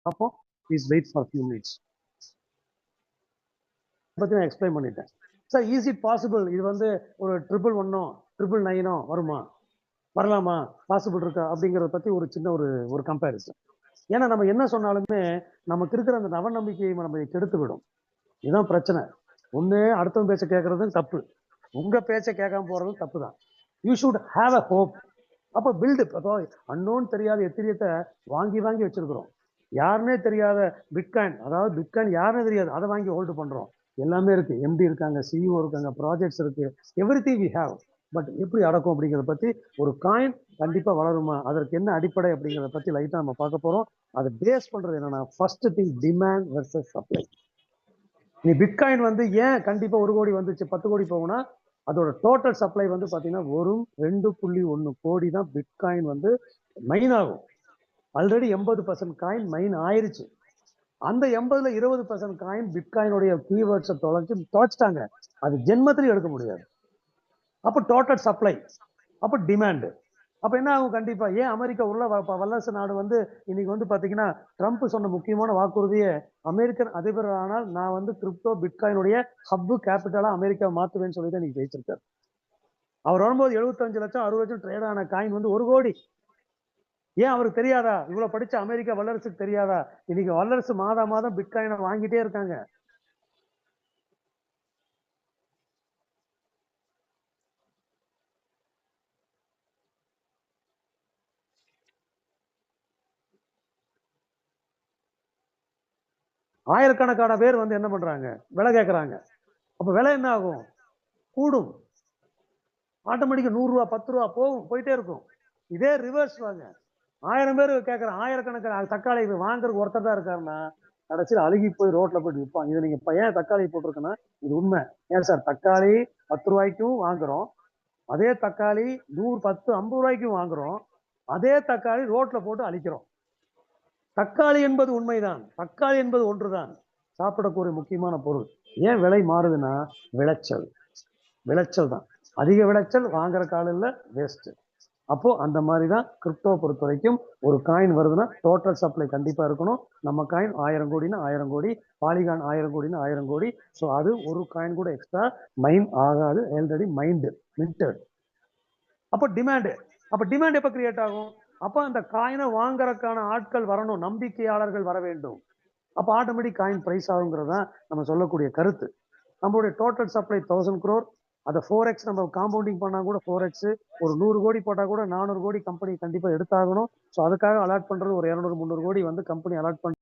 அப்போ please wait for few minutes பற்றி நான் எக்ஸ்பிளைன் பண்ணிட்டேன். சார் இஸ் இட் பாசிபிள் இது வந்து ஒரு 111 999 வருமா, வரலாமா, பாசிபிள் இருக்கா அப்படிங்கிறத பற்றி ஒரு சின்ன ஒரு கம்பேரிசன். ஏன்னா நம்ம என்ன சொன்னாலுமே நமக்கு இருக்கிற அந்த நவநம்பிக்கையை நம்ம கெடுத்து விடும். இதுதான் பிரச்சனை. ஒன்று அடுத்தவங்க பேச்ச கேட்கறதும் தப்பு, உங்க பேச்ச கேட்காம போறதும் தப்பு தான். You should have a hope. அப்போ பில்டு, அப்போ அன்னோன் தெரியாத எத்திரியத்தை வாங்கி வாங்கி வச்சிருக்கிறோம். யாருன்னே தெரியாத பிட்காயின், அதாவது பிட்காயின் யாருன்னே தெரியாது, அதை வாங்கி ஹோல்டு பண்றோம். எல்லாமே இருக்கு, எம்டி இருக்காங்க, சிஇஓ இருக்காங்க, ப்ராஜெக்ட்ஸ் இருக்கு, எவ்ரிதிங் வி ஹேவ். பட் எப்படி அடக்கும் அப்படிங்கிறத பத்தி, ஒரு காயின் கண்டிப்பா வளருமா, அதற்கு என்ன அடிப்படை அப்படிங்கிறத பத்தி லைட்டா நம்ம பார்க்க போறோம். அதை பேஸ் பண்றது என்னன்னா, first thing demand versus supply. நீ பிட்காயின் வந்து ஏன் கண்டிப்பா 1 கோடி வந்துச்சு 10 கோடி போகும்னா, அதோட டோட்டல் சப்ளை வந்து பாத்தீங்கன்னா வெறும் 2.1 கோடி தான் பிட்காயின் வந்து மைன் ஆகும். ஆல்ரெடி 80% காயின் மைன் ஆயிருச்சு. அந்த 80ல 20% காயின் பிட்காயினுடைய கீவேர்ட்ஸை தொலைச்சிட்டாங்க. அது ஜென்மத்திலையும் எடுக்க முடியாது. அப்ப டோட்டல் சப்ளை, அப்ப டிமாண்ட். அப்ப என்ன ஆகும், கண்டிப்பா ஏன் அமெரிக்கா உள்ள வல்லரசு நாடு வந்து இன்னைக்கு வந்து பாத்தீங்கன்னா ட்ரம்ப் சொன்ன முக்கியமான வாக்குறுதியை, அமெரிக்கன் அதிபர் ஆனால் நான் வந்து கிரிப்டோ பிட்காயினுடைய ஹப்பு கேபிட்டலா அமெரிக்கா மாத்துவேன்னு சொல்லி தான் இன்னைக்கு ஜெயிச்சிருக்காரு. அவர் வரும்போது 75 லட்சம் 60 லட்சம் ட்ரேட் ஆன காயின் வந்து 1 கோடி. ஏன் அவருக்கு தெரியாதா, இவ்வளவு படிச்ச அமெரிக்கா வல்லரசுக்கு தெரியாதா? இன்னைக்கு வல்லரசு மாதம் பிட்காயினை வாங்கிட்டே இருக்காங்க. ஆயிரக்கணக்கான பேர் வந்து என்ன பண்றாங்க, விலை கேட்கறாங்க. அப்ப விலை என்ன ஆகும், கூடும். ஆட்டோமேட்டிக்கா 100 ரூபா 10 ரூபா போயிட்டே இருக்கும். இதே ரிவர்ஸ் வாங்க, 1000 பேர் கேட்கறான், ஆயிரக்கணக்கான தக்காளி வாங்குறதுக்கு ஒருத்தர் தான் இருக்காருன்னா கடைசியில் அழுகி போய் ரோட்ல போயிட்டு விற்பாங்க. இது நீங்க ஏன் தக்காளி போட்டிருக்குன்னா இது உண்மை. ஏன் சார் தக்காளி 10 ரூபாய்க்கும் வாங்குறோம், அதே தக்காளி 100 10 50 ரூபாய்க்கும் வாங்குறோம், அதே தக்காளி ரோட்ல போட்டு அழிக்கிறோம். தக்காளி என்பது உண்மைதான், தக்காளி என்பது ஒன்றுதான், சாப்பிடக்கூடிய முக்கியமான பொருள். ஏன் விலை மாறுதுன்னா விளைச்சல் தான். அதிக விளைச்சல் வாங்குற காலையில் வேஸ்ட். அப்போ அந்த மாதிரி தான் கிரிப்டோ பொறுத்த வரைக்கும் ஒரு காயின் வருதுன்னா டோட்டல் சப்ளை கண்டிப்பா இருக்கணும். நம்ம காயின் 1000 கோடினா 1000 கோடி, பாலிகான் 1000 கோடினா 1000 கோடி. ஸோ அது ஒரு காயின் கூட எக்ஸ்ட்ரா மைன் ஆகாது, ஆல்ரெடி மின்டட். அப்போ டிமாண்ட் எப்போ கிரியேட் ஆகும், அப்போ அந்த காயினை வாங்குறதுக்கான ஆட்கள் வரணும், நம்பிக்கையாளர்கள் வர வேண்டும். அப்போ ஆட்டோமேட்டிக் காயின் பிரைஸ் ஆகுங்கிறது தான் நம்ம சொல்லக்கூடிய கருத்து. நம்மளுடைய டோட்டல் சப்ளை 1000 crore, அதை 4x நம்ம காம்பவுண்டிங் பண்ணா கூட 4x, ஒரு 100 கோடி போட்டா கூட 400 கோடி கம்பெனி கண்டிப்பா எடுத்தாகணும். ஸோ அதுக்காக அலாட் பண்றது ஒரு 200 300 கோடி வந்து கம்பெனி அலாட் பண்ண